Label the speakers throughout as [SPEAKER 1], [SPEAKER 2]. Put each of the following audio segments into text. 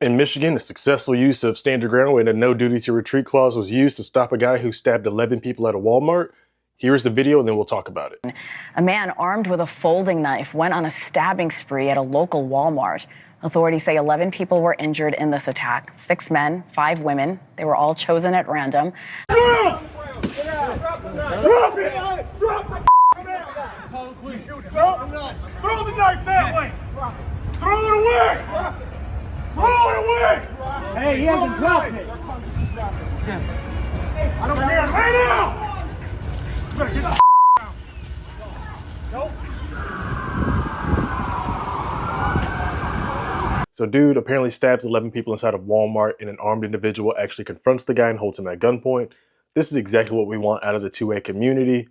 [SPEAKER 1] In Michigan, a successful use of stand your ground and a no duty to retreat clause was used to stop a guy who stabbed 11 people at a Walmart. Here's the video and then we'll talk about it.
[SPEAKER 2] A man armed with a folding knife went on a stabbing spree at a local Walmart. Authorities say 11 people were injured in this attack. 6 men, 5 women. They were all chosen at random.
[SPEAKER 3] Drop it! Drop the knife! Throw the knife that way! Throw it away! Throw it away! Hey, he hasn't dropped it! I don't care. Lay down! You better get the down. Nope.
[SPEAKER 1] So dude apparently stabs 11 people inside of Walmart, and an armed individual actually confronts the guy and holds him at gunpoint. This is exactly what we want out of the 2A community.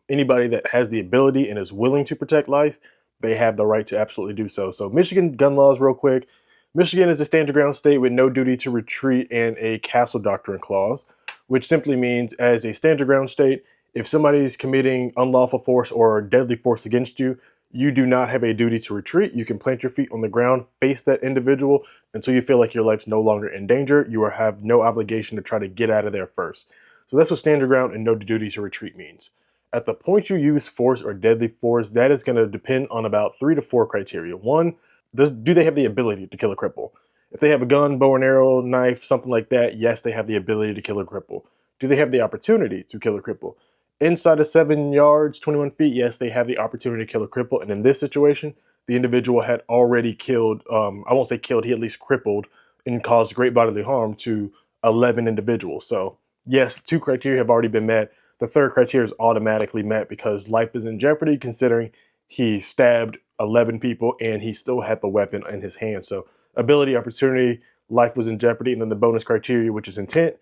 [SPEAKER 1] Anybody that has the ability and is willing to protect life, they have the right to absolutely do so. So Michigan gun laws real quick. Michigan is a stand your ground state with no duty to retreat and a castle doctrine clause, which simply means as a stand your ground state, if somebody's committing unlawful force or deadly force against you, you do not have a duty to retreat. You can plant your feet on the ground, face that individual until you feel like your life's no longer in danger. You have no obligation to try to get out of there first. So that's what stand your ground and no duty to retreat means. At the point you use force or deadly force, that is going to depend on about 3 to 4 criteria. One, do they have the ability to kill a cripple? If they have a gun, bow and arrow, knife, something like that, yes, they have the ability to kill a cripple. Do they have the opportunity to kill a cripple? Inside of 7 yards, 21 feet, yes, they have the opportunity to kill a cripple. And in this situation, the individual had already killed, I won't say killed, he at least crippled and caused great bodily harm to 11 individuals. So yes, 2 criteria have already been met. The 3rd criteria is automatically met because life is in jeopardy considering he stabbed 11 people and he still had the weapon in his hand. So ability, opportunity, life was in jeopardy. And then the bonus criteria, which is intent.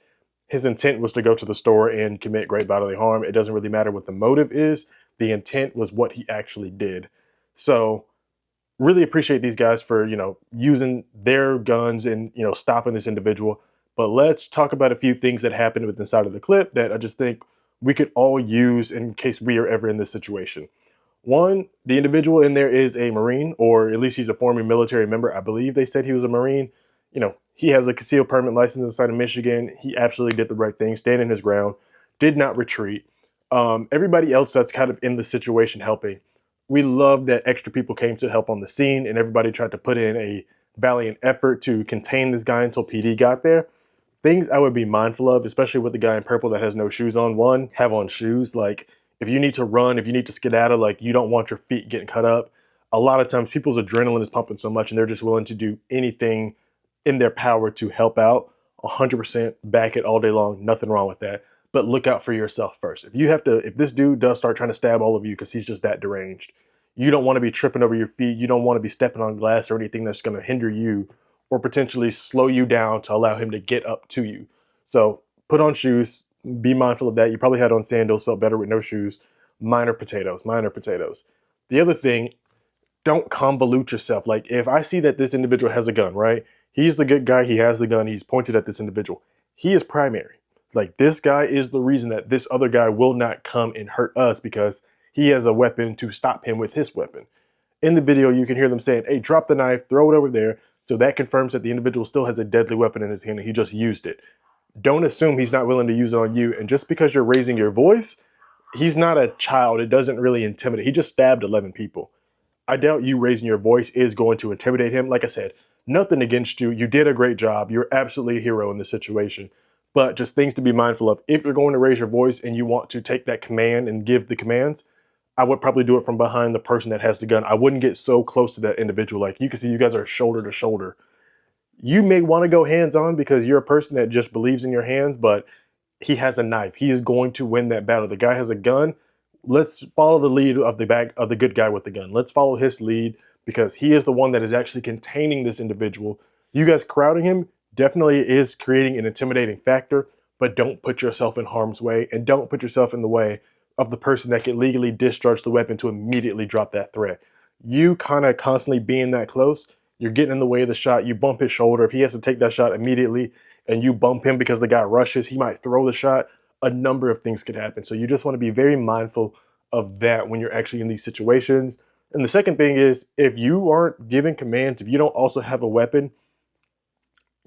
[SPEAKER 1] His intent was to go to the store and commit great bodily harm. It doesn't really matter what the motive is. The intent was what he actually did. So really appreciate these guys for, using their guns and, stopping this individual. But let's talk about a few things that happened within inside of the clip that I just think we could all use in case we are ever in this situation. One, the individual in there is a Marine, or at least he's a former military member. I believe they said he was a Marine. He has a concealed permanent license inside of Michigan. He absolutely did the right thing, standing his ground, did not retreat. Everybody else that's kind of in the situation helping, we love that extra people came to help on the scene and everybody tried to put in a valiant effort to contain this guy until PD got there. Things I would be mindful of, especially with the guy in purple that has no shoes on. One, have on shoes. Like if you need to run, if you need to skedaddle, like you don't want your feet getting cut up. A lot of times people's adrenaline is pumping so much and they're just willing to do anything in their power to help out. 100% back it all day long. Nothing wrong with that. But look out for yourself first. If this dude does start trying to stab all of you because he's just that deranged, you don't want to be tripping over your feet. You don't want to be stepping on glass or anything that's going to hinder you or potentially slow you down to allow him to get up to you. So put on shoes. Be mindful of that. You probably had on sandals, felt better with no shoes. Minor potatoes, minor potatoes. The other thing, don't convolute yourself. Like if I see that this individual has a gun, right? He's the good guy. He has the gun. He's pointed at this individual. He is primary. Like this guy is the reason that this other guy will not come and hurt us because he has a weapon to stop him with his weapon. In the video, you can hear them saying, hey, drop the knife, throw it over there. So that confirms that the individual still has a deadly weapon in his hand and he just used it. Don't assume he's not willing to use it on you. And just because you're raising your voice, he's not a child. It doesn't really intimidate. He just stabbed 11 people. I doubt you raising your voice is going to intimidate him. Like I said, nothing against you. You did a great job. You're absolutely a hero in this situation. But just things to be mindful of. If you're going to raise your voice and you want to take that command and give the commands, I would probably do it from behind the person that has the gun. I wouldn't get so close to that individual. Like you can see you guys are shoulder to shoulder. You may want to go hands on because you're a person that just believes in your hands, but he has a knife. He is going to win that battle. The guy has a gun. Let's follow the lead of the good guy with the gun. Let's follow his lead because he is the one that is actually containing this individual. You guys crowding him definitely is creating an intimidating factor, but don't put yourself in harm's way and don't put yourself in the way of the person that can legally discharge the weapon to immediately drop that threat. You kind of constantly being that close, you're getting in the way of the shot. You bump his shoulder. If he has to take that shot immediately and you bump him because the guy rushes, he might throw the shot. A number of things could happen. So you just want to be very mindful of that when you're actually in these situations. And the second thing is, if you aren't giving commands, if you don't also have a weapon,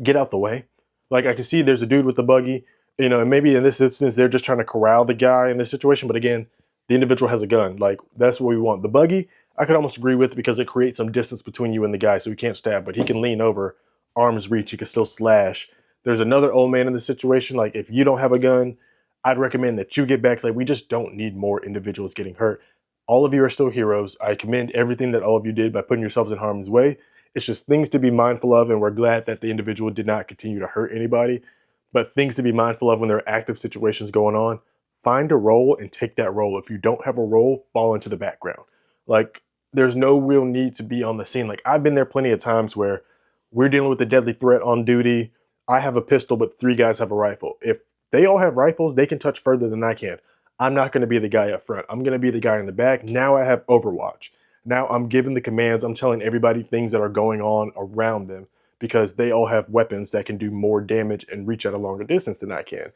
[SPEAKER 1] get out the way. Like, I can see there's a dude with the buggy, you know, and maybe in this instance they're just trying to corral the guy in this situation. But again, the individual has a gun. Like, that's what we want. The buggy, I could almost agree with, because it creates some distance between you and the guy, so he can't stab, but he can lean over, arm's reach, he can still slash. There's another old man in this situation. Like, if you don't have a gun, I'd recommend that you get back. Like, we just don't need more individuals getting hurt. All of you are still heroes. I commend everything that all of you did by putting yourselves in harm's way. It's just things to be mindful of, and we're glad that the individual did not continue to hurt anybody. But things to be mindful of when there are active situations going on: find a role and take that role. If you don't have a role, fall into the background. Like, there's no real need to be on the scene. Like, I've been there plenty of times where we're dealing with a deadly threat on duty. I have a pistol, but 3 guys have a rifle. If they all have rifles, they can touch further than I can. I'm not going to be the guy up front. I'm going to be the guy in the back. Now I have Overwatch. Now I'm giving the commands. I'm telling everybody things that are going on around them, because they all have weapons that can do more damage and reach at a longer distance than I can.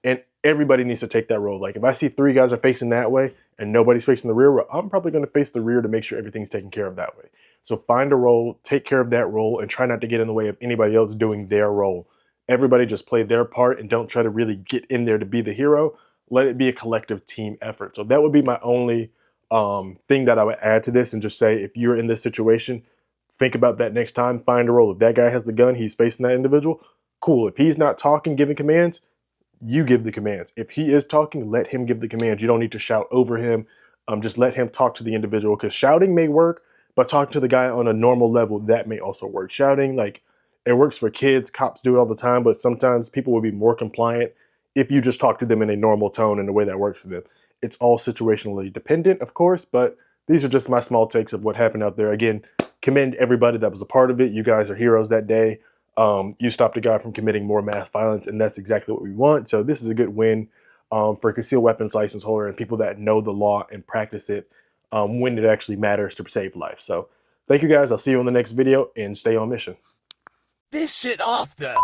[SPEAKER 1] And everybody needs to take that role. Like, if I see 3 guys are facing that way and nobody's facing the rear, I'm probably going to face the rear to make sure everything's taken care of that way. So find a role, take care of that role, and try not to get in the way of anybody else doing their role. Everybody just play their part and don't try to really get in there to be the hero. Let it be a collective team effort. So that would be my only thing that I would add to this, and just say, if you're in this situation, think about that next time. Find a role. If that guy has the gun, he's facing that individual, cool. If he's not talking, giving commands, you give the commands. If he is talking, let him give the commands. You don't need to shout over him. Just let him talk to the individual, because shouting may work, but talking to the guy on a normal level, that may also work. Shouting, like, it works for kids. Cops do it all the time, but sometimes people will be more compliant if you just talk to them in a normal tone in a way that works for them. It's all situationally dependent, of course, but these are just my small takes of what happened out there. Again, commend everybody that was a part of it. You guys are heroes that day. You stopped a guy from committing more mass violence, and that's exactly what we want. So this is a good win for a concealed weapons license holder and people that know the law and practice it when it actually matters to save life. So thank you guys. I'll see you in the next video, and stay on mission.
[SPEAKER 3] This shit off the